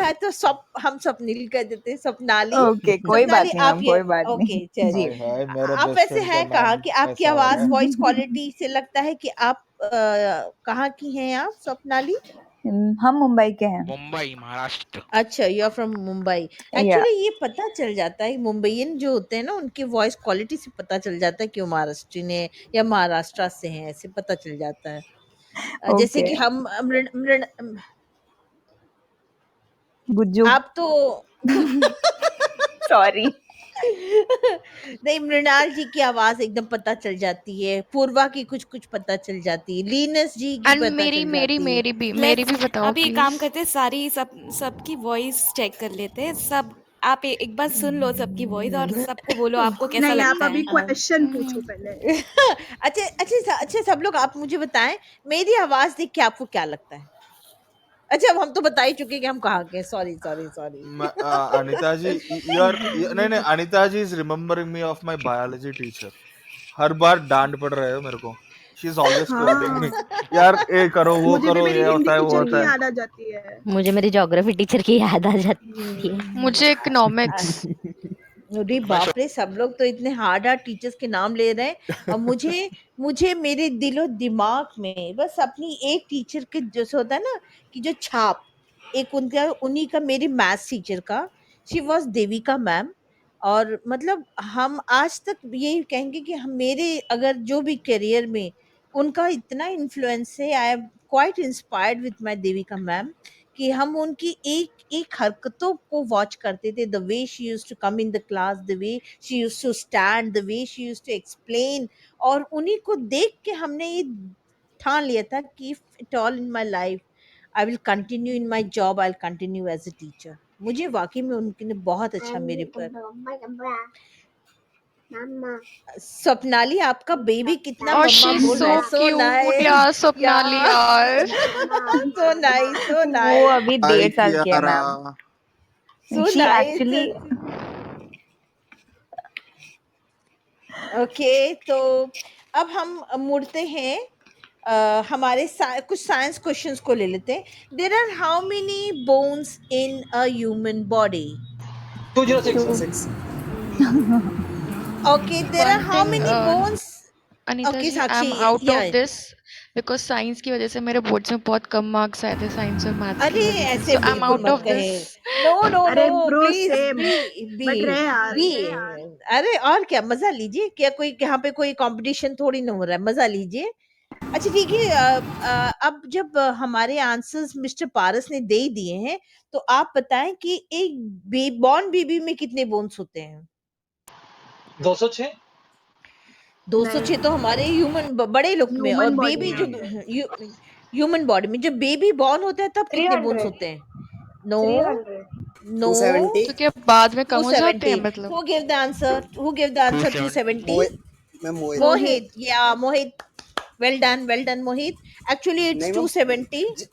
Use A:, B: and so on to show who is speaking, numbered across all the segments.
A: है तो हम स्वप्निल कह देते हैं, स्वप्नाली।
B: ओके, कोई बात
A: स्वप्नाली
B: नहीं
A: आप
B: मैम,
A: ये
B: कोई बात
A: ओके
B: नहीं।
A: चलिए।
B: जी।
C: हाय हाय, मेरे
A: आप
C: बेस्ट
A: वैसे
C: फ्रेंड का
A: हैं कहाँ
C: नाम
A: की? आपकी
C: ऐसा हो रहा
A: आवाज
C: है।
A: वॉइस क्वालिटी से लगता है कि आप कहाँ की हैं आप स्वप्नाली?
B: हम मुंबई के हैं।
D: मुंबई, महाराष्ट्र।
A: अच्छा, यू आर फ्रॉम मुंबई।
B: या
A: एक्चुअली ये पता चल जाता है, मुंबईयन जो होते हैं ना, उनकी वॉइस क्वालिटी से पता चल जाता है कि वो महाराष्ट्रीयन है या महाराष्ट्र से हैं, ऐसे पता चल जाता है। जैसे
B: ओके
A: कि हम
B: गुज्जू।
A: आप तो
B: सॉरी।
A: नहीं, मृणाल जी की आवाज एकदम पता चल जाती है, पूर्वा की कुछ कुछ पता चल जाती है, लीनस जी की
E: एंड
A: पता
E: मेरी
A: चल
E: मेरी
A: जाती है।
E: मेरी भी बताओ
F: अभी एक
E: प्लीज।
F: काम करते हैं, सारी सबकी वॉइस चेक कर लेते हैं सब। आप एक बार सुन लो सबकी वॉइस और सबको बोलो आपको कैसा
G: नहीं, आप
F: लगता
G: अभी
F: है।
G: क्वेश्चन पूछो पहले।
A: अच्छा सब लोग आप मुझे बताएं, मेरी आवाज देख के आपको क्या लगता है? अच्छा, अब हम तो बता ही चुके कि हम कहाँ के। Sorry sorry sorry.
C: Anita ji, नहीं नहीं, Anita ji is remembering me of my biology teacher. हर बार डांट पड़ रहे हो मेरे को। She is always scolding me.
G: हाँ,
C: यार ये करो वो
G: मुझे भी
C: करो,
G: मेरी
C: ये
G: हिंदी
C: होता है वो
G: टीचर
C: होता
G: की
C: है।
G: याद आ जाती है।
H: मुझे मेरी ज्योग्राफी टीचर की याद आ जाती है।
E: मुझे इकोनॉमिक्स।
A: अरे बाप रे, सब लोग तो इतने हार्ड हार्ड टीचर्स के नाम ले रहे हैं, और मुझे मुझे मेरे दिलो दिमाग में बस अपनी एक टीचर के जैसे होता है ना, कि जो छाप, एक उनका उन्हीं का, मेरी मैथ्स टीचर का, शी वॉज देविका मैम। और मतलब हम आज तक यही कहेंगे कि हम, मेरे अगर जो भी करियर में उनका इतना इन्फ्लुएंस है, I am quite inspired with my Devika ma'am, कि हम उनकी एक एक हरकतों को वॉच करते थे, the way she used to come in the class, the way she used to stand, the way she used to explain. और उन्हीं को देख के हमने ये ठान लिया था कि if it all in my life I will continue in my job, I will continue as a teacher. मुझे वाकई में उनने बहुत अच्छा मेरे पर। स्वप्नाली, आपका बेबी कितना
E: और
A: मम्मा
E: शी इज
A: बोल रहा
E: सो
A: है, सो
E: क्यूट
A: नाइस
E: यार, स्वप्नाली
A: यार।
E: यार।
A: सो नाइस, सो
B: वो
A: नाइस,
B: अभी
C: हाय
B: 1.5 साल की है
C: Kiara.
B: Ma'am.
A: So
B: she
A: nice.
B: Actually
A: okay, तो अब हम मुड़ते हैं, हमारे कुछ साइंस क्वेश्चंस को ले लेते हैं। There are how many bones in a human body?
I: 206.
A: Okay, there are
E: one
A: how
E: thing
A: many bones?
E: Anita
A: okay
E: ji, I
A: Sakshi,
E: am out
A: या
E: ऑफ दिस बिकॉज साइंस की वजह से मेरे बोर्ड्स में बहुत कम मार्क्स आए थे, साइंस और मैथ्स की
A: अरे
E: वजह से,
A: ऐसे
E: सो आई एम
A: बिल्कुल
E: आउट
A: मत
E: ऑफ दिस।
A: कहे। नो नो नो,
G: अरे bro,
A: please
G: same.
A: Be
G: but रहे यार।
A: बी अरे और क्या, मजा लीजिए, क्या कोई यहाँ पे कोई कंपटीशन थोड़ी ना हो रहा है, मजा लीजिए। अच्छा ठीक है, अब जब हमारे आंसर्स मिस्टर पारस ने दे ही दिए हैं, तो आप बताएं कि एक बॉर्न बेबी में कितने बोन्स होते हैं?
I: 206.
A: 206 तो हमारे ह्यूमन बड़े लोग में, और
G: ह्यूमन बॉडी
A: बेबी
G: में
A: जो ह्यूमन बॉडी में जब बेबी बॉर्न होता है तब कितने बोन्स
J: 300.
A: होते हैं? नो
J: 300.
A: नो।
I: 270.
E: तो क्या बाद में कम हो जाते
A: 270।
E: हैं मतलब?
A: Who gave the answer? Who gave the answer? 270.
I: मैं मोहित।
A: Mohit.
G: Mohit.
A: Yeah, Mohit. Well done, Mohit. Actually, it's
I: नहीं मैम,
A: 270.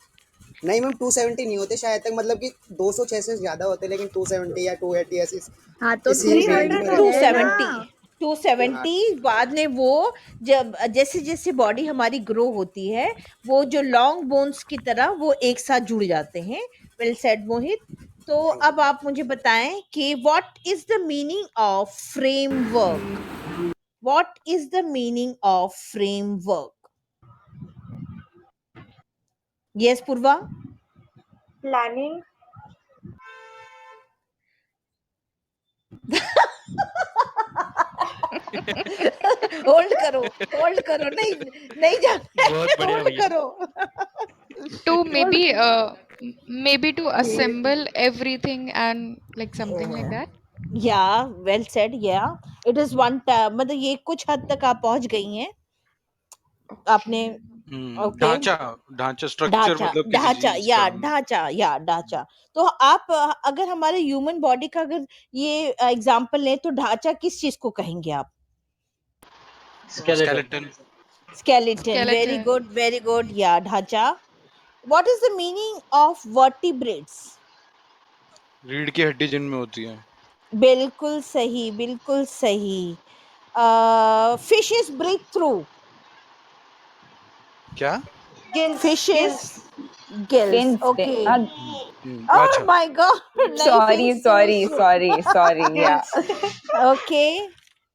I: नहीं मैम 270 नहीं होते शायद तक, मतलब कि 206 से ज्यादा होते, लेकिन 270 या 280 ऐसी
G: हाँ, तो
I: इसी रेंज
J: 300
I: में
J: तो
I: रहते
J: है
I: हैं।
J: ना।
A: 270।
I: हाँ
A: 270 बाद में वो, जब जैसे जैसे बॉडी हमारी ग्रो होती है, वो जो लॉन्ग बोन्स की तरह वो एक साथ जुड़ जाते हैं। वेल सेड मोहित। तो
I: थैंक
A: अब आप मुझे बताएं कि what is the meaning of framework? What is the meaning of framework? Yes, Purva?
J: Planning.
A: Hold करो, नहीं नहीं जाना,
D: बहुत बढ़िया
A: होल्ड
D: भैया।
A: करो।
E: To
A: होल्ड
E: maybe
A: करो।
E: maybe to assemble everything and like something like that.
A: या वेल सेड, या इट इज वन, मतलब ये कुछ हद तक आप पहुंच गई हैं आपने। ओके,
D: ढांचा, ढांचा स्ट्रक्चर,
A: ढांचा
D: मतलब किसी
A: ढांचा
D: चीज का।
A: या ढांचा या ढांचा। तो आप अगर हमारे ह्यूमन बॉडी का अगर ये एग्जांपल लें, तो ढांचा किस चीज को कहेंगे आप?
D: Skeleton.
A: Skeleton. Very
E: Skeleton.
A: good, very good. Yeah, ढांचा. What is the meaning of vertebrates?
D: रीढ़ की हड्डी जिनमें होती है।
A: बिल्कुल सही, बिल्कुल सही। Fishes breathe through.
D: क्या?
J: Gills.
A: Fishes. Gills.
B: Fins.
A: Okay. Oh
D: अच्छा
A: my God.
B: Sorry,
A: Life is so
B: sorry,
A: sweet.
B: sorry, sorry. Yeah.
J: Gills.
A: Okay.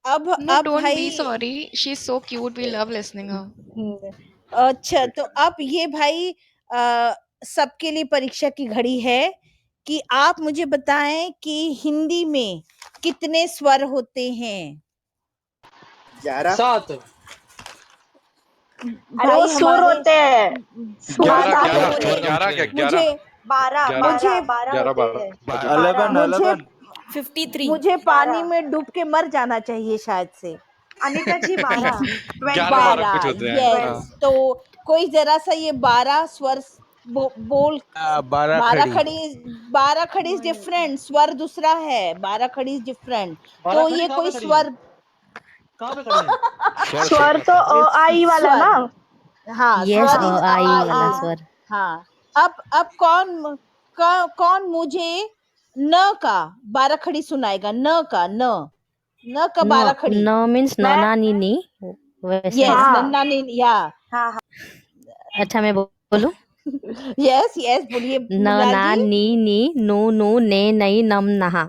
A: अब
E: No, don't be
A: भाई
E: sorry. She's so cute. We love listening her.
A: अच्छा तो अब ये भाई सबके लिए परीक्षा की घड़ी है कि आप मुझे बताएं कि हिंदी में कितने स्वर होते हैं
I: 11।
K: 7।
J: अरे वो
A: भाई
J: सुर
A: हमारे
J: होते हैं। सुर
D: 11
J: सात
D: 11
J: होते हैं।
D: 11 क्या 11
A: मुझे
J: 12
D: 11
A: मुझे
J: 12
D: 11
J: होते
D: 12
J: हैं।
D: अच्छा
C: 11
J: 12
A: मुझे
C: 11
F: 53
A: मुझे पानी
J: 12
A: में डूब के मर जाना चाहिए शायद से
J: अनिता जी 12
D: 11
J: 12
D: 12 कुछ
A: 12
D: होते हैं
A: यस
D: हाँ
J: 12
A: तो कोई जरा सा ये 12 स्वर बोल 12 खड़ी 12 खड़ी इज डिफरेंट स्वर दूसरा है 12 खड़ी इज डिफरेंट
K: 12
A: तो
K: खड़ी
A: ये
K: कहाँ
A: कोई
K: पे खड़ी है?
A: स्वर
K: कहाँ पे खड़ी है?
J: स्वर तो
A: ये
J: आई वाला
A: स्वर
J: ना।
A: हाँ
H: यस
A: स्वर इज
H: आई
A: आ
H: वाला
A: आ
H: स्वर।
A: हाँ अब कौन मुझे न का 12 खड़ी सुनाएगा न का न का
H: नो
A: 12 खड़ी
H: नो मीन्स
J: मैं
H: नोना नीनी वैसे है।
A: यस
J: हाँ
A: नन्ना ने या
J: हाँ हाँ
H: अच्छा मैं बोलूं?
A: यस यस बोलिए
H: न
A: मृणाल
H: ना
A: जी
H: नी नी नु नु ने नई नम नहा।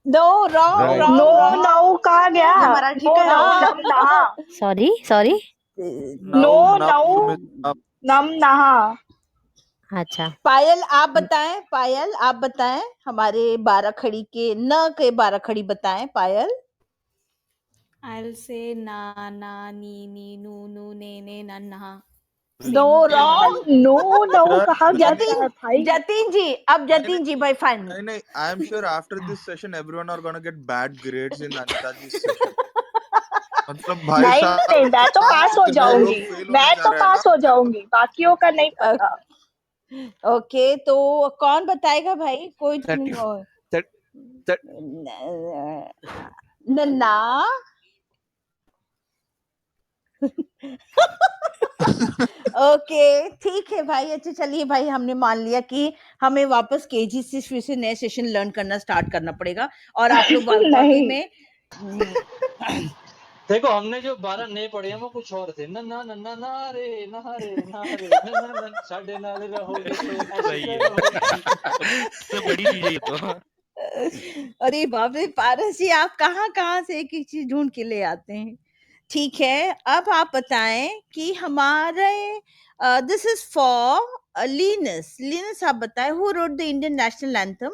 A: No wrong
C: right
J: no
A: wrong wrong
J: नौ कहाँ गया।
G: ये मराठी
J: नो
G: का है
J: नौ
G: क्या?
J: नम नहा।
H: Sorry sorry.
J: नो
C: नाउ
J: नौ
C: नाउ
J: नम नहा।
H: अच्छा
A: पायल आप बताएं पायल आप बताएं हमारे 12 खड़ी के न के 12 खड़ी बताएं पायल
F: I'll say na na ni ni nu nu ne nannha.
A: No
F: Same.
A: Wrong
J: no no कहाँ जाता
A: जतिन
J: है भाई।
A: जतिन जी अब जतिन जी भाई फाइन
C: नहीं नहीं I am sure after this session everyone are gonna get bad grades in Anita ji session मतलब भाई
J: नहीं
C: साहब
J: नहीं मैं तो पास हो
C: कितने लोग
J: जाऊंगी।
C: फेल होने
J: मैं
C: जा
J: तो
C: रहे हैं ना
J: पास हो जाऊंगी बाकियों का नहीं पता।
A: ओके तो कौन बताएगा भाई कोई
D: 30
A: नन्ना ओके ठीक है भाई अच्छा चलिए भाई हमने मान लिया कि हमें वापस केजी से फिर से नए सेशन लर्न करना स्टार्ट करना पड़ेगा और आप लोग वाकई
J: नहीं
A: में
K: देखो हमने जो 12 नए पढ़े हैं वो कुछ और थे। नन्ना नन्ना ना रे नन्ना नन्ना साढ़े नाल रहोगे तो ऐसे
D: सही है
K: रहोगे।
D: तो बड़ी चीज है ये तो
A: अरे बाप रे पारस जी आप कहाँ से एक एक चीज ढूंढ के ले आते हैं ठीक है अब आप बताएं कि हमारे दिस इज फॉर लीनस आप बताएं who wrote the Indian national anthem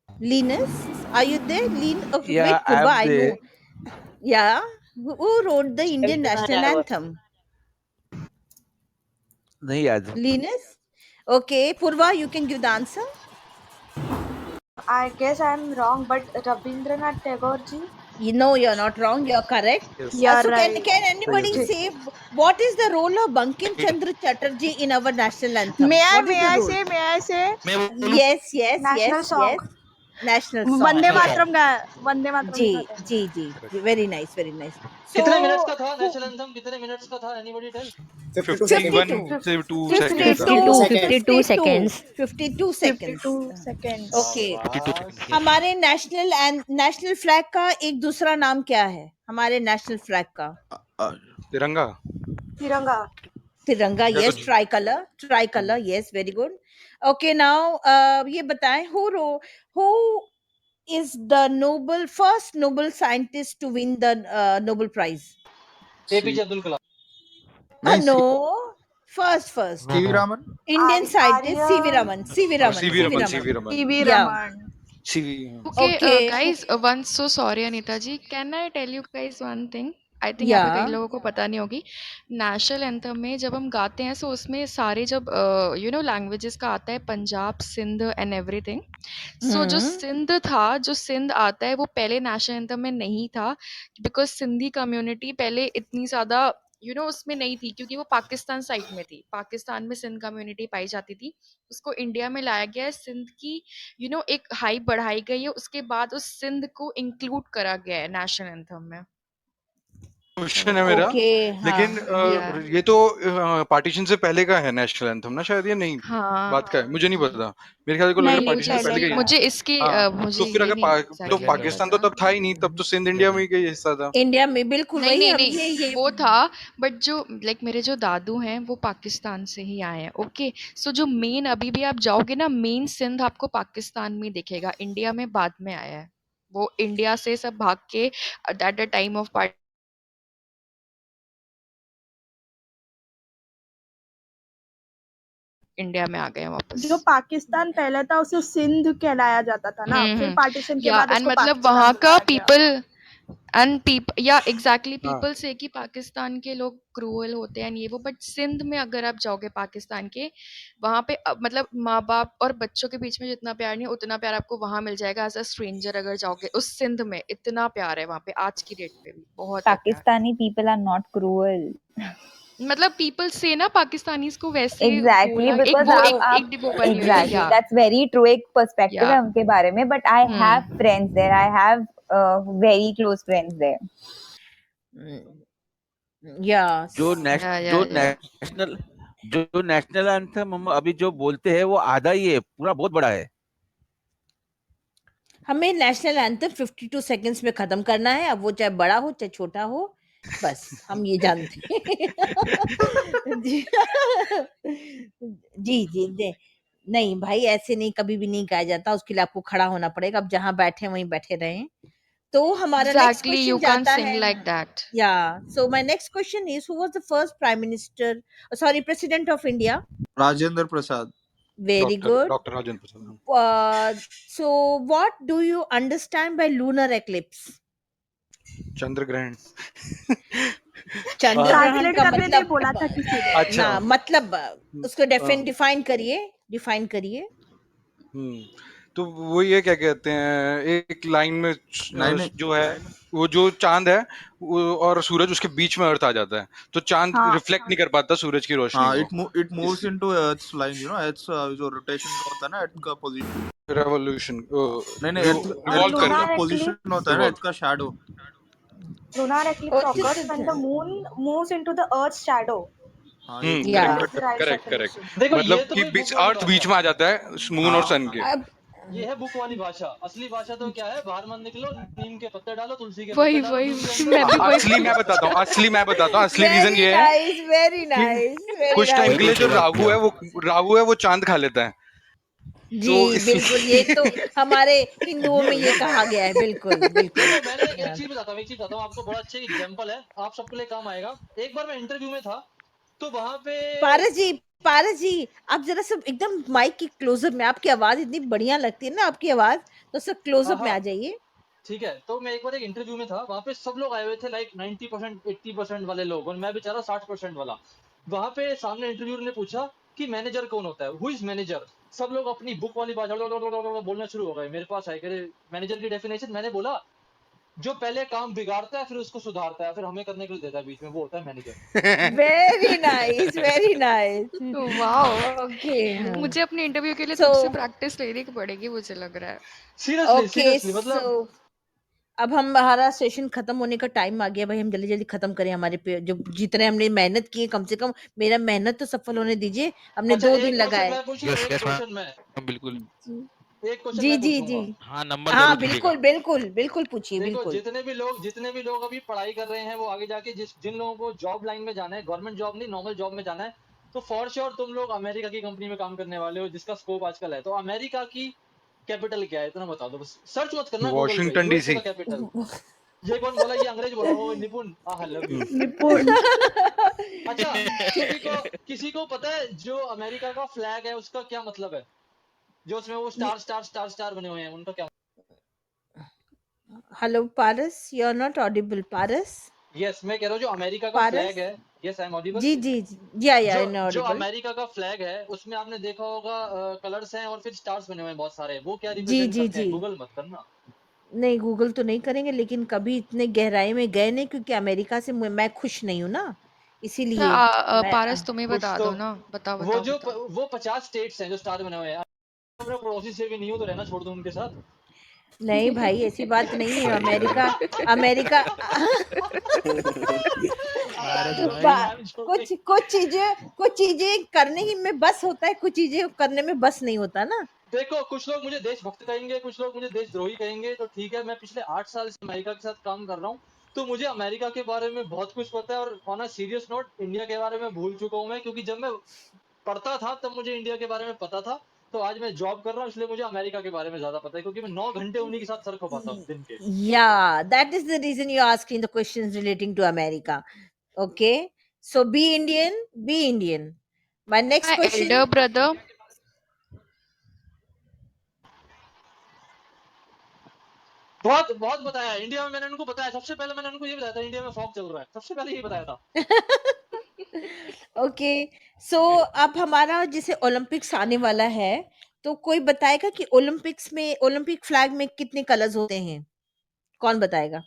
A: Linus are you there लीन ओके
D: या
A: wait
D: I
A: Purva
D: am
A: I
D: दे
A: no yeah who wrote the Indian national anthem
D: नहीं याद
A: Linus okay Purva you can give the answer
J: I guess I'm wrong but Rabindranath Tagore ji.
A: you know you're not wrong you're correct
D: yes
J: You're
A: so
J: right.
A: can anybody
J: ठीक।
A: say what is the role of Bankim Chandra Chatterjee in our national anthem
G: May
A: what is the role
G: may I say
D: मैं बोलूं
A: yes yes
J: national
A: yes
J: song
A: yes national song
G: वंदे
D: national
A: correct
G: मातरम
D: song
G: गा वंदे मातरम
A: जी
G: गाते हैं।
A: जी जी very nice so
K: कितने minutes का था
A: who
K: national anthem? कितने minutes का था? Anybody tell?
I: 52
D: 51
I: सेकंड
A: 52
D: से 2 seconds
A: 52
H: 52
I: second
H: 52 seconds.
A: 52 seconds
G: 52 seconds।
A: okay
D: 52 second
A: हमारे नेशनल फ्लैग का एक दूसरा नाम क्या है हमारे नेशनल फ्लैग का
D: तिरंगा
J: तिरंगा।
A: तिरंगा
D: या तो
A: yes tricolour yes very good okay now ये बताएं who is the Nobel first Nobel scientist to win the Nobel prize
K: APJ Abdul Kalam.
C: नहीं
A: no first
C: CV Raman
A: Indian scientist
J: Arya
A: CV Raman
D: CV Raman CV Raman
G: TV
A: या
G: Raman
D: CV
E: Okay,
A: okay
E: guys, once so sorry Anita ji. Can I tell you guys one thing? I think यहाँ
A: या
E: पे कई लोगों को पता नहीं होगी नेशनल एंथम में जब हम गाते हैं सो उसमें सारे जब लैंग्वेजेस का आता है Punjab Sindh and everything so जो सिंध था जो सिंध आता है वो पहले नेशनल एंथम में नहीं था बिकॉज सिंधी कम्युनिटी पहले इतनी ज़्यादा उसमें नहीं थी क्योंकि वो पाकिस्तान साइड में थी पाकिस्तान में सिंध कम्युनिटी पाई जाती थी उसको इंडिया में लाया गया है सिंध की एक हाइप बढ़ाई गई है उसके बाद उस सिंध को इंक्लूड करा गया है नेशनल एंथम में
D: क्वेश्चन है मेरा,
A: ओके
D: लेकिन
A: हाँ
D: ये तो पार्टीशन से पहले का है नेशनल एंथम ना शायद, ये नहीं बात का है, मुझे नहीं पता, मेरे ख्याल को लग रहा
F: नहीं
D: है
F: नहीं
D: पार्टीशन से
F: पहले
D: पहले का ही
F: का
D: है।
E: मुझे इसकी
D: हाँ,
E: मुझे
D: तो फिर
E: ये
D: अगर
E: नहीं
D: तो
E: एग्जैक्टली नहीं
D: पाकिस्तान तो
E: पता।
D: तब था ही नहीं, तब तो सिंध इंडिया में ही का ही हिस्सा था।
A: इंडिया में बिल्कुल
E: नहीं
A: वही
E: नहीं
A: हम
E: नहीं,
A: ये
E: वो था, बट जो लाइक मेरे जो दादू हैं वो पाकिस्तान से ही आए हैं। ओके, सो जो मेन अभी भी आप जाओगे ना, मेन सिंध आपको पाकिस्तान में दिखेगा, इंडिया में बाद में आया है। वो इंडिया से सब भाग के at the time of India में आ गए हैं वापस।
J: जो पाकिस्तान पहले था उसे सिंध कहलाया जाता था ना, फिर पार्टीशन के
E: या
J: बाद
E: एंड
J: उसको
E: मतलब
J: पाकिस्तान
E: वहाँ का
J: बुलाया गया।
E: पीपल या एग्जैक्टली
D: हाँ
E: पीपल से कि पाकिस्तान के लोग क्रूअल होते हैं ये वो, बट सिंध में अगर आप जाओगे पाकिस्तान के, वहाँ पे मतलब माँ बाप और बच्चों के बीच में जितना प्यार नहीं उतना प्यार आपको वहाँ मिल जाएगा एज अ स्ट्रेंजर। अगर जाओगे उस सिंध में, इतना प्यार है वहाँ पे आज की डेट पे भी, बहुत है प्यार।
B: Pakistani people are not cruel.
E: मतलब पीपल से ना पाकिस्तानीज को वैसे
B: Exactly,
E: बोला,
B: because
E: एक वो बनी हुई है
B: exactly
E: या
B: that's very true एक perspective
E: या
B: है उनके बारे में, but I have friends there. I have very close friends there.
A: Yes
L: जो
E: या
L: नेशनल जो नेशनल एंथम हम अभी जो बोलते हैं वो आधा ही है, पूरा बहुत बड़ा है।
A: हमें नेशनल एंथम 52 सेकंड्स में खत्म करना है, अब वो चाहे बड़ा हो चाहे छोटा हो, बस हम ये जानते हैं। जी जी जी दे नहीं भाई, ऐसे नहीं, कभी भी नहीं गाया जाता, उसके लिए आपको खड़ा होना पड़ेगा। अब जहाँ बैठे वहीं बैठे रहें। तो हमारा next
E: exactly,
A: question
E: you can
A: जाता
E: सिंग
A: है
E: लाइक दैट।
A: या so my next question is who was the first prime minister, sorry president of India?
C: Rajendra Prasad.
A: Very good.
D: Doctor Rajendra Prasad.
A: So what do you understand by lunar eclipse?
D: चंद्र ग्रहण।
A: चंद्र ग्रहण
J: translate
A: का
J: करने नहीं
A: मतलब
J: बोला था किसी ने।
D: अच्छा
A: ना मतलब उसको
D: हाँ,
A: डिफाइन करिए।
D: तो वो ये क्या कहते हैं, एक लाइन में
C: नहीं नहीं
D: जो है वो जो चांद है और सूरज उसके बीच में अर्थ आ जाता है, तो चांद
J: हाँ
D: रिफ्लेक्ट नहीं कर पाता सूरज की रोशनी
C: हाँ,
D: को।
C: It moves into earth's line, you know, earth's जो रोटेशन का होता है ना, अर्थ का पोजीशन।
D: रेवोल्यूशन
C: नहीं
D: जो
C: अर्थ
J: और
D: रिवॉल्व
C: अर्थ
D: करता
C: का
J: lunar
C: पोजीशन होता है ना,
D: रिवॉल्व।
C: अर्थ का shadow.
J: lunar eclipse
A: Oh,
J: occurs when the moon moves into the earth's shadow.
C: हाँ ये
A: yeah.
J: That is the right
D: correct correct,
J: definition.
K: देखो ये
D: मतलब
K: तो
D: कि
K: हुई बुक वाली
D: अर्थ बीच
K: भाषा,
D: में आ जाता है मून और
C: हाँ
D: सन के।
A: अब
K: ये है बुक वाली भाषा। असली भाषा तो क्या है, बाहर मत निकलो, नीम के पत्ते डालो, तुलसी के
E: वही
K: पत्ते डालो
E: वही
K: दूध के अंदर,
E: मैं भी वही
D: असली मैं बताता हूँ, असली रीजन
A: वेरी
D: ये है
A: नाइस, वेरी
D: कि
A: नाइस, वेरी
D: कुछ टाइम के लिए
A: नाइस।
D: जो राहु है वो चांद खा लेता है,
A: जी
D: तो इस
A: बिल्कुल, ये तो हमारे हिंदुओं में ये कहा गया है, बिल्कुल बिल्कुल।
K: देखो मैंने एक
A: Yeah.
K: चीज बताता हूँ, आपको बड़ा अच्छा एग्जांपल है, आप सबके लिए काम आएगा। एक बार मैं इंटरव्यू में था, तो वहां पे
A: पारस जी आप जरा सब एकदम माइक की क्लोजअप में, आपकी आवाज इतनी बढ़िया लगती है ना, आपकी आवाज, तो सब क्लोजअप में आ जाइए।
K: ठीक है। तो मैं एक बार एक इंटरव्यू में था, वहां पे सब लोग आए हुए थे, लाइक 90% 80% वाले लोग, और मैं बेचारा 60% वाला। वहां पे सामने इंटरव्यूअर ने पूछा कि मैनेजर कौन होता है, हु इज मैनेजर। सब लोग अपनी बुक वाली भाषा बोलना शुरू हो गए, मेरे पास आए, कह रहे मैनेजर की डेफिनेशन। मैंने बोला जो पहले काम बिगाड़ता है फिर उसको सुधारता है फिर हमें करने के लिए देता है बीच में, वो होता है manager.
A: Very nice, very nice.
E: Wow,
A: okay
E: मुझे अपने इंटरव्यू के लिए
A: सो
E: तुझसे प्रैक्टिस लेनी पड़ेगी, मुझे लग रहा है।
K: सीरियसली
A: ओके
K: सीरियसली,
A: सो
K: मतलब
A: अब हमारा सेशन खत्म होने का टाइम आ गया भाई, हम जल्दी जल्दी खत्म करें। हमारे पे जो जितने हमने मेहनत की है, कम से कम मेरा मेहनत तो सफल होने दीजिए, हमने
K: अच्छा
A: 2 दिन
K: एक क्वेश्चन
A: लगाए।
K: मैं पूछूं,
L: यस
K: एक
L: यस
K: क्वेश्चन मैं
L: मैम, बिल्कुल।
K: एक क्वेश्चन
A: जी
K: मैं
A: जी जी
K: पूछूंगा।
L: हाँ, नंबर
A: हाँ
L: जरूर दीजिएगा।
A: बिल्कुल बिल्कुल बिल्कुल पूछिए,
K: देखो
A: बिल्कुल।
K: जितने भी लोग अभी पढ़ाई कर रहे हैं, वो आगे जाके जिन लोगों को जॉब लाइन में जाना है, गवर्नमेंट जॉब नहीं नॉर्मल जॉब में जाना है, तो फॉर श्योर तुम लोग अमेरिका की कंपनी में काम करने वाले हो, जिसका स्कोप आजकल है। तो अमेरिका की कैपिटल क्या है, इतना बता दो बस, सर्च मत करना गूगल पे,
D: वॉशिंगटन
K: यूएसए
D: डीसी।
K: का कैपिटल। ये कौन बोला, ये अंग्रेज बोला, वो निपुण, आई लव यू।
J: निपुण।
K: अच्छा, किसी को पता है जो अमेरिका का फ्लैग है उसका क्या मतलब है, जो उसमें वो स्टार स्टार स्टार स्टार बने हुए हैं, उनका क्या?
A: Hello Paras, you are not audible Paras.
K: Yes, मैं कह रहा हूँ जो अमेरिका का
A: पारस
K: फ्लैग है, यस आई एम ऑडिबल।
A: जी जी जी या
K: जो जो
A: इनऑडिबल।
K: अमेरिका का फ्लैग है उसमें आपने देखा होगा कलर्स हैं और फिर स्टार्स बने हुए हैं बहुत सारे, वो क्या
A: जी
K: रिप्रेजेंट
A: जी
K: करते हैं,
A: जी
K: गूगल मत करना।
A: नहीं, गूगल तो नहीं करेंगे, लेकिन कभी इतने गहराई में गए नहीं, क्योंकि अमेरिका से मैं खुश नहीं हूँ ना, इसीलिए मैं
E: पारस तुम्हें
K: कुछ
E: बता
K: तो
E: दो ना, बताओ
K: वो
E: बताओ
K: जो
E: बताओ।
K: वो 50 स्टेट्स हैं जो स्टार बने हुए हैं, मैं पड़ोसी से भी नहीं हूँ तो रहना छोड़ दूं उनके साथ।
A: नहीं भाई, ऐसी बात नहीं है। अमेरिका अमेरिका कुछ चीजें करने ही में बस होता है, कुछ चीजें करने में बस नहीं होता ना।
K: देखो, कुछ लोग मुझे देशभक्त कहेंगे, कुछ लोग मुझे देशद्रोही कहेंगे, तो ठीक है। मैं पिछले 8 साल से अमेरिका के साथ काम कर रहा हूँ, तो मुझे अमेरिका के बारे में बहुत कुछ पता है। और on a serious note, India के बारे में भूल चुका हूँ मैं, क्योंकि जब मैं पढ़ता था तब मुझे इंडिया के बारे में पता था। तो आज मैं जॉब कर रहा हूँ, इसलिए मुझे अमेरिका के बारे में ज्यादा पता है, क्योंकि मैं 9 घंटे उन्हीं के साथ सर खपाता हूँ दिन के।
A: Yeah, that is the reason you're asking the questions relating to America. Okay, so be Indian, be Indian. My next
E: My
A: question.
E: elder brother,
K: बहुत बहुत बताया इंडिया में। मैंने उनको बताया, सबसे पहले मैंने उनको ये बताया था इंडिया में फॉग चल रहा है, सबसे पहले यही बताया था।
A: ओके, सो अब हमारा जैसे ओलंपिक्स आने वाला है, तो कोई बताएगा कि ओलंपिक्स में, ओलंपिक फ्लैग में कितने कलर्स होते हैं? कौन बताएगा?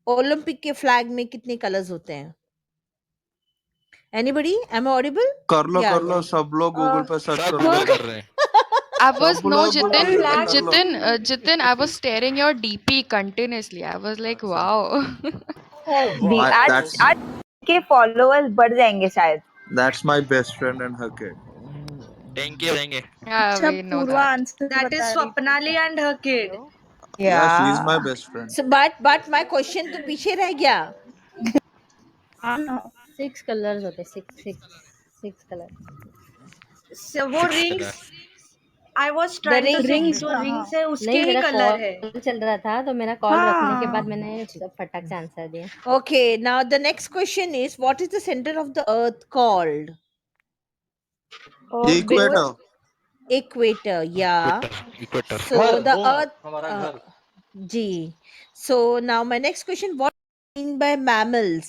A: ओलंपिक के फ्लैग में कितने कलर्स होते हैं? एनीबडी? Am I audible?
C: कर लो
A: या
C: सब लोग गूगल पे सर्च
M: सब
C: कर
M: गूगल
C: लो।
M: कर रहे हैं।
E: I was
C: सब
E: no
C: लोग
E: Jitin,
C: गूगल पे कर लो।
E: Jitin, I was staring your DP continuously. I was like, wow.
B: आज के फॉलोअर्स बढ़ जाएंगे शायद।
C: That's my best friend and her kid.
M: टेंके हो जाएंगे।
E: Yeah,
J: अच्छा,
E: we know
J: Purva
E: that.
J: Answer
G: That is
J: बता रही थी।
G: Swapnali and her kid.
C: Yeah, she's my best friend.
A: So, but my question तो पीछे रह गया।
J: हाँ ना।
H: 6 कलर्स होते हैं, 6 कलर।
G: So वो
M: Six
G: rings,
M: color.
G: I was trying to say कि
J: rings
G: जो
J: का,
G: rings
J: हाँ।
G: है उसके
H: नहीं,
G: ही
H: मेरा
G: कलर है।
H: कॉल चल रहा था, तो मेरा कॉल रखने के बाद मैंने सब फटाक से आंसर दिया।
A: Okay, now the next question is, what is the center of the earth called?
C: Equator.
A: Equator, yeah.
M: Equator.
A: So the
K: home,
A: earth,
K: हमारा घर।
A: जी. So now my next question, what do you mean by mammals?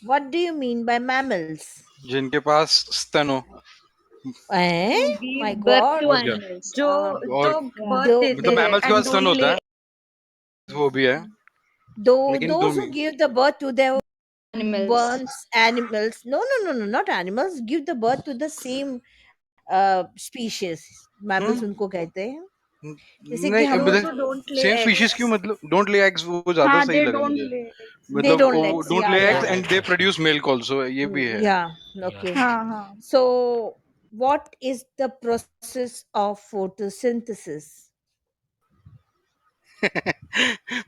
A: What do you mean by mammals?
D: जिनके पास स्तन हो।
A: My
J: birth
A: God.
J: to
D: समझ गया।
J: animals.
G: जो
D: और
G: birth
A: दो-
G: देते
D: मतलब
G: हैं
D: मैमल्स के
G: and
D: पास स्तन
G: don't
D: होता
G: lay
D: है, वो भी है, लेकिन दो
A: those who
D: में।
A: give the birth to their
J: Animals.
A: burns, animals. No, not animals. Give the birth to the same species. Mammals उनको कहते हैं। जैसे कि हम
G: those who don't lay
D: same
G: eggs.
D: Species क्यों, मतलब डोंट ले एग्स, वो ज्यादा
J: हाँ,
D: सही
J: they
D: लगा
J: don't
D: मुझे।
J: lay.
A: They
D: मतलब
A: don't
D: वो
A: legs,
D: डोंट
A: yeah,
D: ले
A: yeah.
D: Eggs and they produce milk also, ये भी है।
A: Yeah, okay.
J: हाँ हाँ।
A: So, what is the process of photosynthesis?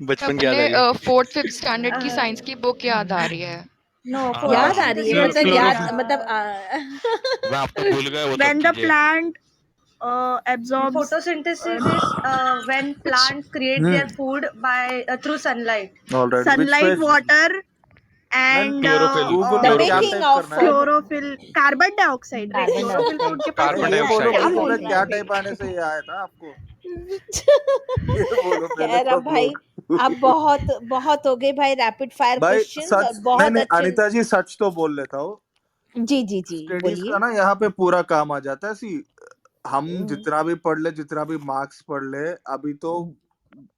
D: बचपन की याद
E: अपने
D: आ गई।
E: 4th 5th स्टैंडर्ड की साइंस की बुक याद आ रही है।
J: No,
A: याद आ रही है,
J: photosynthesis
A: मतलब याद,
J: is,
A: मतलब
M: मैं आप तो भूल गए वो सब
J: when the
M: चीजें।
J: plant absorbs.
G: Photosynthesis is when plants create their food by through sunlight.
C: All right. Which
J: sunlight,
C: page?
J: water, and
M: Chlorophyll.
C: Google
A: the
C: पे क्या
A: making
C: टाइप
A: of
C: करना है?
J: chlorophyll, carbon dioxide. Wait,
H: Carbon
J: chlorophyll तो उनके पास
D: carbon
C: ये बोलो
D: dioxide.
C: Google पे
J: बोलते
C: क्या
J: हैं?
C: टाइप आने से ये आया था आपको? ये बोलो पहले
A: खैर, अब
C: सब
A: भाई,
C: लोग।
A: अब बहुत हो गए भाई रैपिड फायर
C: भाई
A: क्वेश्चंस,
C: सच,
A: और
C: नहीं
A: बहुत
C: नहीं
A: अच्छे।
C: अनिता जी सच तो बोल लेता हूँ।
A: जी
C: स्टडीज
A: बोलिए।
C: का ना यहाँ पे पूरा काम आ जाता है। सी हम जितना भी पढ़ ले, जितना भी मार्क्स पढ़ ले, अभी तो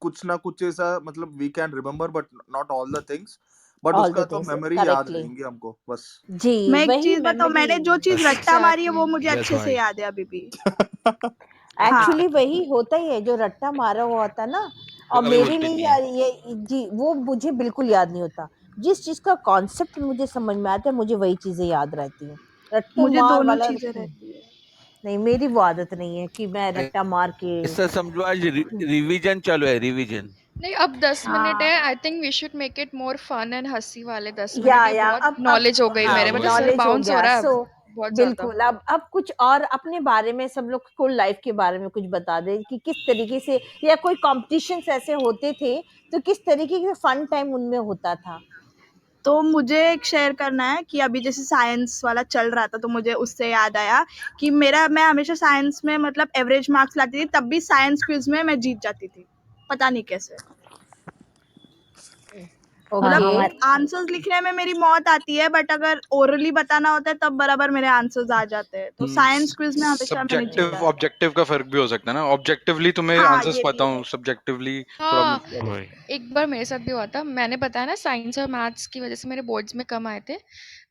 C: कुछ ना कुछ ऐसा, मतलब we can remember but not all the things, but
A: All
C: उसका
A: the
C: तो
A: things,
C: मेमोरी याद
A: correctly.
C: रहेंगी हमको बस।
A: जी,
J: मैं एक
A: वही
J: चीज बताऊं,
A: memory.
J: मैंने जो चीज रट्टा मारी है वो मुझे
M: Yes,
J: अच्छे से
M: भाई।
J: याद है अभी भी।
A: एक्चुअली वही होता ही है, जो रट्टा मारा हुआ होता ना, और
M: कभी
A: मेरे
M: भूलती
A: लिए
M: नहीं है।
A: ये जी, वो मुझे बिल्कुल याद नहीं होता। जिस चीज का कॉन्सेप्ट मुझे समझ में आता है, मुझे वही चीजें याद रहती हैं। रट्टू
J: मुझे
A: मार
J: दोनों
A: वाला
J: चीजें रहती है।
A: नहीं, मेरी वो आदत नहीं है कि मैं रट्टा मार के।
L: इससे समझो आज रिवीजन चालू है, रिवीजन।
E: नहीं, अब 10 मिनट है। I think we should make it more fun and हंसी वाले 10 मिनट है। बहुत
A: अब
E: नॉलेज हो गई
M: हाँ,
E: मेरे,
M: वही।
E: मतलब सर
A: नॉलेज हो
E: बाउंस हो
A: गया।
E: रहा है
A: सो
E: बहुत ज्यादा।
A: बिल्कुल, अब कुछ और अपने बारे में, सब लोग स्कूल लाइफ के बारे में कुछ बता दे कि किस तरीके से, या कोई कॉम्पिटिशन्स ऐसे होते थे तो किस तरीके के फन टाइम उनमें होता था।
J: तो मुझे एक शेयर करना है कि अभी जैसे साइंस वाला चल रहा था, तो मुझे उससे याद आया कि मैं हमेशा साइंस में मतलब एवरेज मार्क्स लाती थी, तब भी साइंस क्विज में मैं जीत जाती थी, पता नहीं कैसे। मतलब
A: ओके,
J: आंसर्स लिखने में मेरी मौत आती है, बट अगर ओरली बताना होता है तब बराबर मेरे आंसर्स आ जाते हैं। तो साइंस क्विज में हमेशा मैंने जीता
D: सब्जेक्टिव
J: है।
D: ऑब्जेक्टिव का फर्क भी हो सकता है ना। ऑब्जेक्टिवली तुम्हें
J: हाँ,
D: आंसर्स
J: ये
D: पता
J: भी
D: हूँ,
J: है।
D: सब्जेक्टिवली थोड़ा
E: हाँ,
M: वही।
E: एक बार मेरे साथ भी हुआ था। मैंने बताया ना, साइंस और मैथ्स की वजह से मेरे बोर्ड्स में कम आए थे।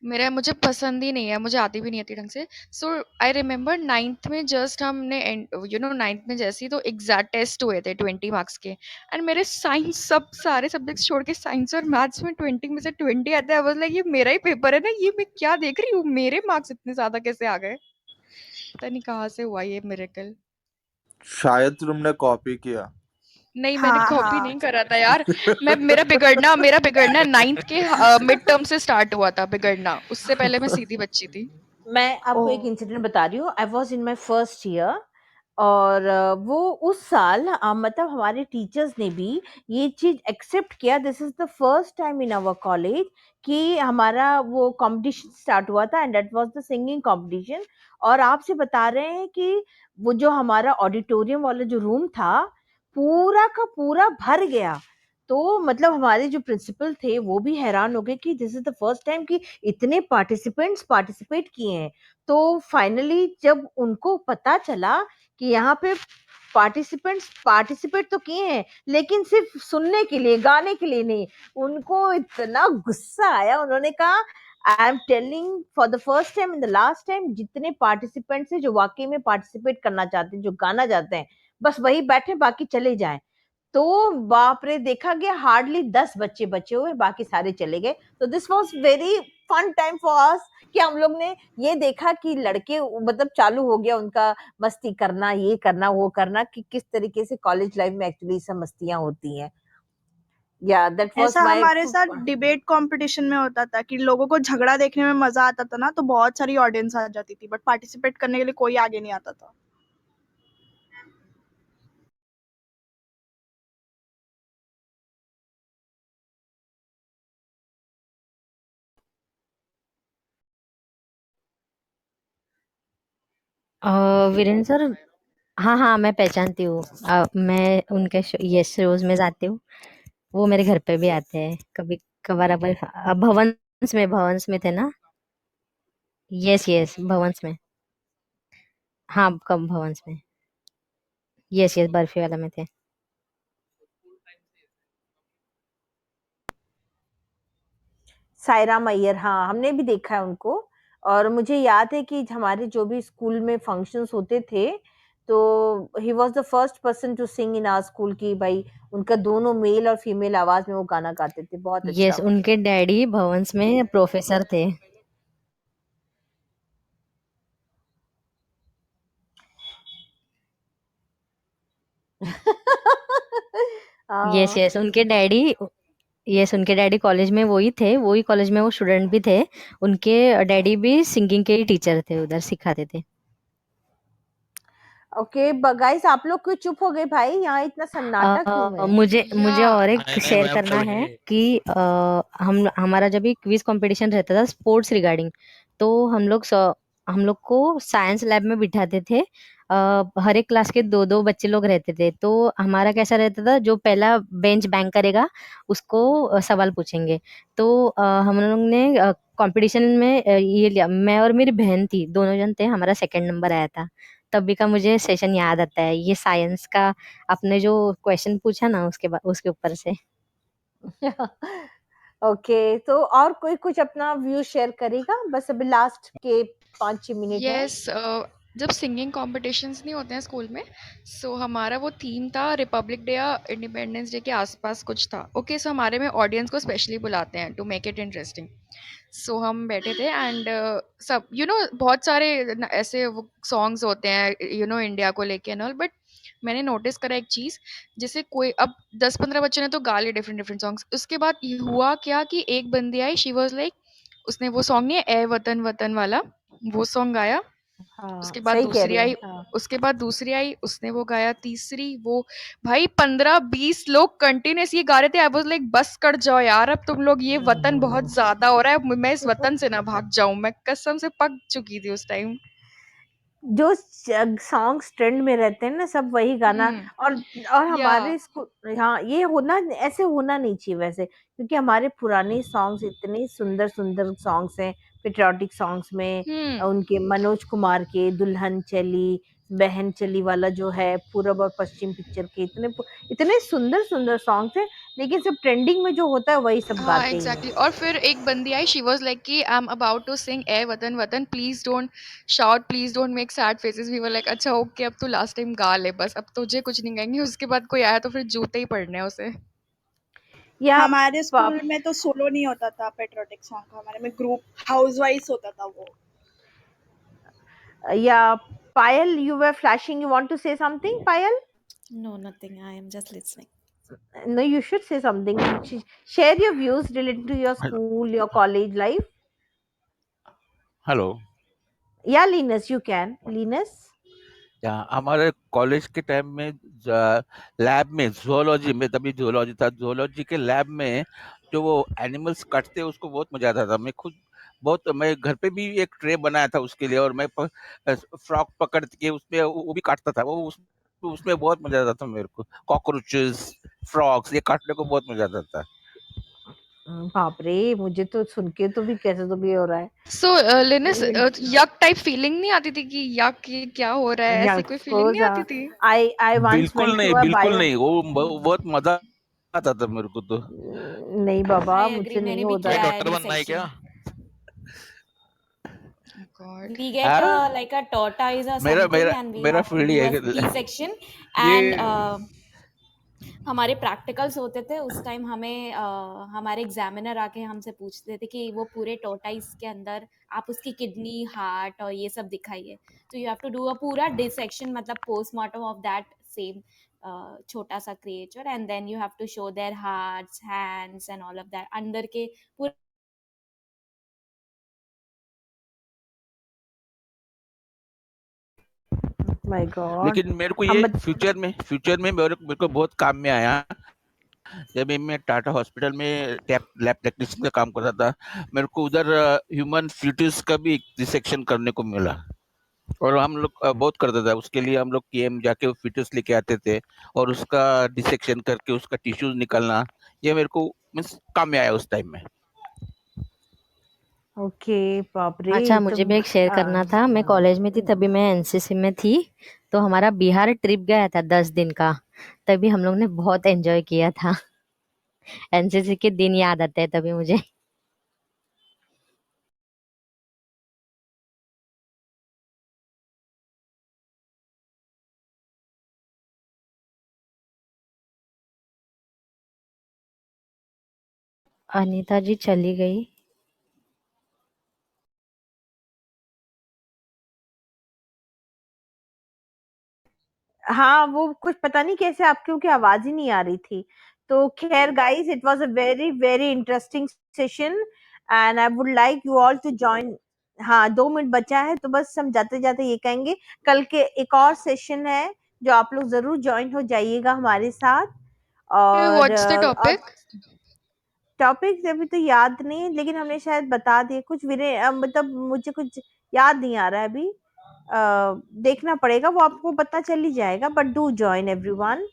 E: मुझे पसंद ही नहीं है, मुझे आती भी नहीं आती ढंग से। सो आई रिमेंबर 9th में जस्ट हमने 9th में जैसे ही तो एग्जैक्ट टेस्ट हुए थे 20 मार्क्स के, एंड मेरे साइंस सब सारे सब्जेक्ट्स छोड़ के साइंस और मैथ्स में 20 में से 20 आते हैं। आई वाज लाइक ये मेरा ही पेपर है ना, ये मैं क्या देख रही हूँ, मेरे मार्क्स इतने ज्यादा कैसे आ गए? पता नहीं कहाँ से हुआ ये मिरेकल।
C: शायद तुमने कॉपी किया।
E: नहीं, मैंने कॉपी नहीं करा था यार। मेरा बिगड़ना 9th के मिड टर्म से स्टार्ट हुआ था बिगड़ना, उससे पहले मैं सीधी बच्ची थी।
A: मैं आपको एक इंसिडेंट बता रही हूँ। I was in my first year, और वो उस साल मतलब हमारे टीचर्स ने भी ये चीज एक्सेप्ट किया। This is the first time in our college कि हमारा वो कंपटीशन स्टार्ट हुआ था, and that was the singing competition. और आपसे बता रहे हैं कि वो जो हमारा ऑडिटोरियम वाला जो रूम था, पूरा का पूरा भर गया। तो मतलब हमारे जो प्रिंसिपल थे वो भी हैरान हो गए कि this is the first time कि इतने पार्टिसिपेंट्स पार्टिसिपेट किए हैं। तो फाइनली जब उनको पता चला कि यहाँ पे पार्टिसिपेंट्स पार्टिसिपेट तो किए हैं, लेकिन सिर्फ सुनने के लिए, गाने के लिए नहीं, उनको इतना गुस्सा आया। उन्होंने कहा, I am telling for the first time in the last time, जितने पार्टिसिपेंट्स हैं जो वाकई में पार्टिसिपेट करना चाहते हैं, जो गाना चाहते हैं, बस वही बैठे, बाकी चले जाएं। तो बाप रे, देखा गया हार्डली 10 बच्चे बचे हुए, बाकी सारे चले गए। तो this was very fun time for us कि हम लोग ने ये देखा कि लड़के मतलब चालू हो गया उनका मस्ती करना, ये करना वो करना, कि किस तरीके से कॉलेज लाइफ में एक्चुअली सब मस्तियां होती हैं। या दैट वाज
J: ऐसा
A: माय
J: हमारे साथ डिबेट कंपटीशन में होता था कि लोगों को झगड़ा देखने में मजा आता था ना, तो बहुत सारी ऑडियंस आ जाती थी, बट पार्टिसिपेट करने के लिए कोई आगे नहीं आता था।
H: वीरेंद्र सर, हाँ हाँ मैं पहचानती हूँ। मैं उनके यस शोज में जाती हूँ। वो मेरे घर पे भी आते हैं कभी कभार। अब भवंस में थे ना। यस यस भवंस में। हाँ कब भवंस में। यस यस बर्फी वाला में थे।
A: सायरा मैयर, हाँ हमने भी देखा है उनको। और मुझे याद है कि हमारे जो भी स्कूल में फंक्शंस होते थे, तो he was the first person to sing in our school की भाई, उनका दोनों मेल और फीमेल आवाज में वो गाना गाते थे, बहुत अच्छा।
H: यस उनके डैडी भवंस में प्रोफेसर थे। यस यस उनके डैडी उनके डैडी कॉलेज में वही थे, वही कॉलेज में वो स्टूडेंट भी थे। उनके डैडी भी सिंगिंग के ही टीचर थे, उधर सिखाते थे।
A: ओके गाइस, आप लोग क्यों चुप हो गए भाई? यहाँ इतना सन्नाटा क्यों है?
H: मुझे और एक
M: नहीं
H: शेयर
M: मैम
H: करना
M: समझ
H: है
M: गए।
H: कि हमारा जब भी क्विज कंपटीशन रहता था स्पोर्ट्स रिगार्डिंग, तो हम लोग को साइंस लैब में बिठाते थे। हर एक क्लास के दो दो बच्चे लोग रहते थे। तो हमारा कैसा रहता था, जो पहला बेंच बैंक करेगा उसको सवाल पूछेंगे। तो हम लोग ने कंपटीशन में ये लिया। मैं और मेरी बहन थी, दोनों जन थे, हमारा सेकंड नंबर आया था। तभी का मुझे सेशन याद आता है, ये साइंस का आपने जो क्वेश्चन पूछा ना उसके बाद उसके ऊपर से।
A: ओके, तो और कोई कुछ अपना व्यू शेयर करेगा? बस अभी लास्ट के 5-6 मिनट है।
E: यस, जब सिंगिंग कॉम्पिटिशन्स नहीं होते हैं स्कूल में, सो हमारा वो थीम था रिपब्लिक डे या इंडिपेंडेंस डे के आसपास कुछ था। ओके, सो हमारे में ऑडियंस को स्पेशली बुलाते हैं टू मेक इट इंटरेस्टिंग। सो हम बैठे थे एंड सब बहुत सारे ऐसे वो सॉन्ग्स होते हैं इंडिया को लेके एंड ऑल, बट मैंने नोटिस करा एक चीज़, जैसे कोई अब 10-15 बच्चों ने तो गा लिए डिफरेंट डिफरेंट सॉन्ग्स। उसके बाद ये हुआ क्या कि एक बंदी आई, शी वाज लाइक, उसने वो सॉन्ग नहीं है ए वतन वतन वाला, वो सॉन्ग गाया।
A: हाँ,
E: उसके बाद
A: सही कह
E: दूसरी
A: रहे
E: आई,
A: हैं। हाँ।
E: उसके बाद दूसरी आई, उसने वो गाया। तीसरी वो, भाई 15-20 लोग कंटिन्यूस ये गा रहे थे। आई वाज लाइक बस कर जाओ यार, अब तुम लोग, ये वतन बहुत ज्यादा हो रहा है, मैं इस वतन से ना भाग जाऊं। मैं कसम से पक चुकी थी उस टाइम।
A: जो सॉन्ग्स ट्रेंड में रहते हैं ना, सब वही गाना। और
E: या
A: हमारे स्कूल, हाँ ये होना, ऐसे होना नहीं चाहिए वैसे, क्योंकि हमारे पुराने सॉन्ग्स इतने सुंदर सुंदर सॉन्ग्स हैं। पेट्रियाटिक सॉन्ग्स में उनके मनोज कुमार के दुल्हन चली बहन चली वाला जो है, पूरब और पश्चिम पिक्चर के इतने इतने सुंदर सुंदर सॉन्ग्स हैं। लेकिन सब ट्रेंडिंग में जो होता है वही सब
E: हाँ
A: गाते ही हैं।
E: एग्जैक्टली और फिर एक बंदी आई शी वाज लाइक कि I am about to sing ए वतन वतन please don't shout please don't make sad faces we were like अच्छा ओके अब तू लास्ट टाइम गा ले बस अब तुझे कुछ नहीं कहेंगे उसके बाद कोई आया तो फिर जूते ही पड़ने हैं उसे
A: या
J: हमारे स्कूल में तो सोलो नहीं होता था पेट्रियोटिक सॉन्ग, हमारे में ग्रुप हाउस वाइज होता था वो।
A: या Payal, you were flashing. You want to say something, Payal?
F: No, nothing. I am just listening.
A: No, you should say something. Share your views related to your school, your college life.
L: Hello.
A: Yeah, Linus, you can. Linus?
L: हमारे college के time में lab में zoology में, तभी zoology था, zoology के lab में जो वो एनिमल्स काटते उसको बहुत मजा आता था। मैं घर पे भी एक ट्रे बनाया था उसके लिए, और मैं फ्रॉक पकड़ के उसमें वो भी काटता था। उसमें बहुत मजा आता था मेरे को। कॉकरोचेस, फ्रॉक्स ये काटने को बहुत मजा आता था।
A: बाप रे, मुझे तो सुन के तो भी कैसे तो भी हो रहा है।
E: सो लिनस यक टाइप फीलिंग नहीं आती थी कि यक ये क्या हो रहा है, ऐसी कोई फीलिंग नहीं आती थी?
A: I once
L: बिल्कुल
A: went to
L: नहीं,
A: a
L: बिल्कुल
A: bio.
L: नहीं। वो बहुत मजा आता था मेरे को तो।
A: नहीं बाबा,
F: I agree.
A: मुझसे नहीं
F: मैंने भी
A: होता
F: किया
A: है।
F: है
M: डॉक्टर बनना है क्या?
E: God.
F: We get like a tortoise or something and we have to do a D-section and हमारे प्रैक्टिकल्स होते थे उस टाइम। हमें हमारे एग्जामिनर आके हमसे पूछते थे कि वो पूरे टोटाइस के अंदर आप उसकी किडनी, हार्ट और ये सब दिखाइए। तो you have to do a पूरा डिसेक्शन, मतलब पोस्टमार्टम ऑफ दैट सेम छोटा सा creature, and then you have to show their hearts, hands and all of that अंदर के पूरे।
A: My God.
L: लेकिन मेरे को ये फ्यूचर में मेरे को बहुत काम में आया। जब मैं टाटा हॉस्पिटल में लैब टेक्नीशियन का काम करता था, मेरे को उधर ह्यूमन फीटस का भी डिसेक्शन करने को मिला, और हम लोग बहुत करते थे। उसके लिए हम लोग केएम जाके फीटस लेके आते थे और उसका डिसेक्शन करके उसका टिश्यूज निकालना, ये मेरे को मींस काम में आया उस टाइम में।
A: ओके, बाप रे।
H: अच्छा, मुझे भी एक शेयर करना था। मैं कॉलेज में थी तभी, मैं एनसीसी में थी, तो हमारा बिहार ट्रिप गया था 10 दिन का। तभी हम लोग ने बहुत एंजॉय किया था। एनसीसी के दिन याद आते हैं तभी मुझे। अनीता जी चली गई।
A: हाँ, वो कुछ पता नहीं कैसे आपकी उनकी आवाज ही नहीं आ रही थी। तो खैर guys, it was a very very interesting session and I would like you all to join. हाँ, 2 मिनट बचा है तो बस हम जाते जाते ये कहेंगे, कल के एक और सेशन है जो आप लोग जरूर ज्वाइन हो जाइएगा हमारे साथ। और
E: व्हाट्स द टॉपिक?
A: टॉपिक अभी तो याद नहीं, लेकिन हमने शायद बता दिए कुछ। मतलब मुझे कुछ याद नहीं आ रहा है अभी। देखना पड़ेगा, वो आपको पता चल ही जाएगा। But do join everyone.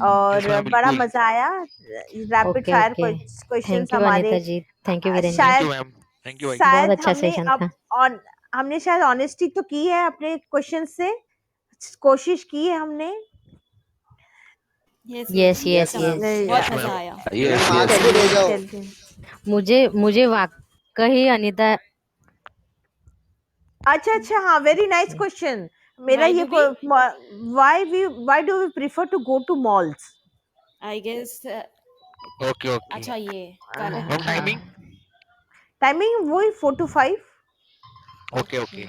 A: और बड़ा मजा आया। Rapid fire questions
H: thank you
A: हमारे
H: Anita ji, thank you Viren ji.
M: Thank you ma'am, thank you भाई।
H: बहुत
A: शायद
H: अच्छा सेशन था।
A: हमने शायद ऑनेस्टी तो की है अपने क्वेश्चन से, कोशिश की है हमने।
H: Yes yes yes.
F: बहुत मजा आया।
I: मार्क्स भी दे जाओ।
H: मुझे वाकई अनीता।
A: अच्छा, हाँ, वेरी नाइस क्वेश्चन। मेरा ये why do we prefer to go to malls?
F: I guess
M: okay okay.
F: अच्छा, ये
M: मैम
A: टाइमिंग वही 4 to 5।
M: Okay okay.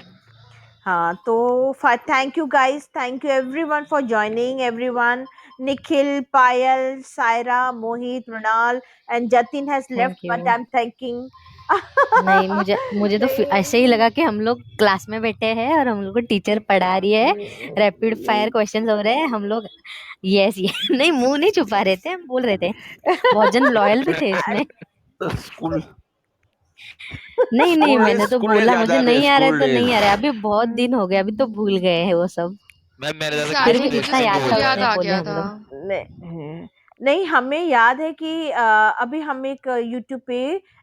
A: हाँ, तो thank you guys, thank you everyone for joining. Everyone, Nikhil, Payal, Saira, Mohit, Mrinal and Jatin has left, but I am thanking.
H: नहीं, मुझे तो ऐसे ही लगा कि हम लोग क्लास में बैठे हैं और हम लोग को टीचर पढ़ा रही है, रैपिड फायर क्वेश्चंस हो रहे हैं, हम लोग यस नहीं, मुंह नहीं छुपा रहे थे, हम बोल रहे थे। बहुत जन लॉयल भी थे इसमें।
L: स्कूल
H: नहीं, मैंने तो बोला मुझे नहीं आ रहा है तो नहीं आ रहा है। अभी बहुत दिन हो गए, अभी तो भूल गए हैं वो सब।
M: मैम मेरे
H: फिर भी जितना याद था
E: याद
H: उतने
E: आ
H: बोले
E: गया
H: हम
E: था।
H: लोग।
A: नहीं, हमें याद है कि अभी हम एक यूट्यूब पे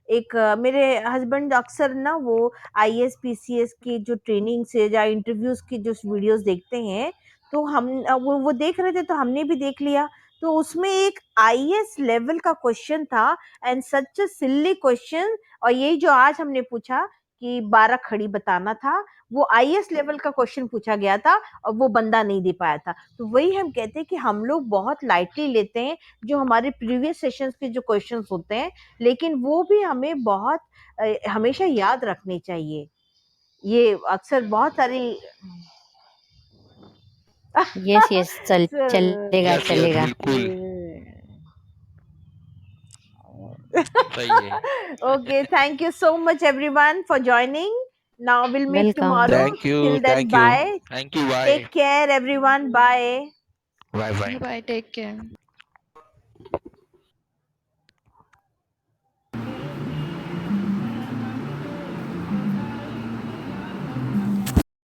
A: एक मेरे हस्बैंड अक्सर ना वो आईएएस पीसीएस की जो ट्रेनिंग से या इंटरव्यूज की जो वीडियोस देखते हैं, तो हम वो देख रहे थे तो हमने भी देख लिया। तो उसमें एक आईएएस लेवल का क्वेश्चन था and such a silly question, और यही जो आज हमने पूछा कि 12 खड़ी बताना था, वो आईएएस लेवल का क्वेश्चन पूछा गया था और वो बंदा नहीं दे पाया था। तो वही हम कहते हैं कि हम लोग बहुत लाइटली लेते हैं जो हमारे प्रीवियस सेशंस के जो क्वेश्चंस होते हैं, लेकिन वो भी हमें बहुत हमेशा याद रखने चाहिए। ये अक्सर बहुत सारी
H: यस चलेगा
M: यस
H: चलेगा।
M: बिल्कुल सही है।
A: Okay, thank you so much everyone for joining. Now we'll meet
H: welcome.
A: tomorrow.
L: Thank you
A: Till then,
L: thank you
A: bye.
M: Thank you bye
A: Take care everyone. Bye.
M: Bye bye.
E: Bye, take care.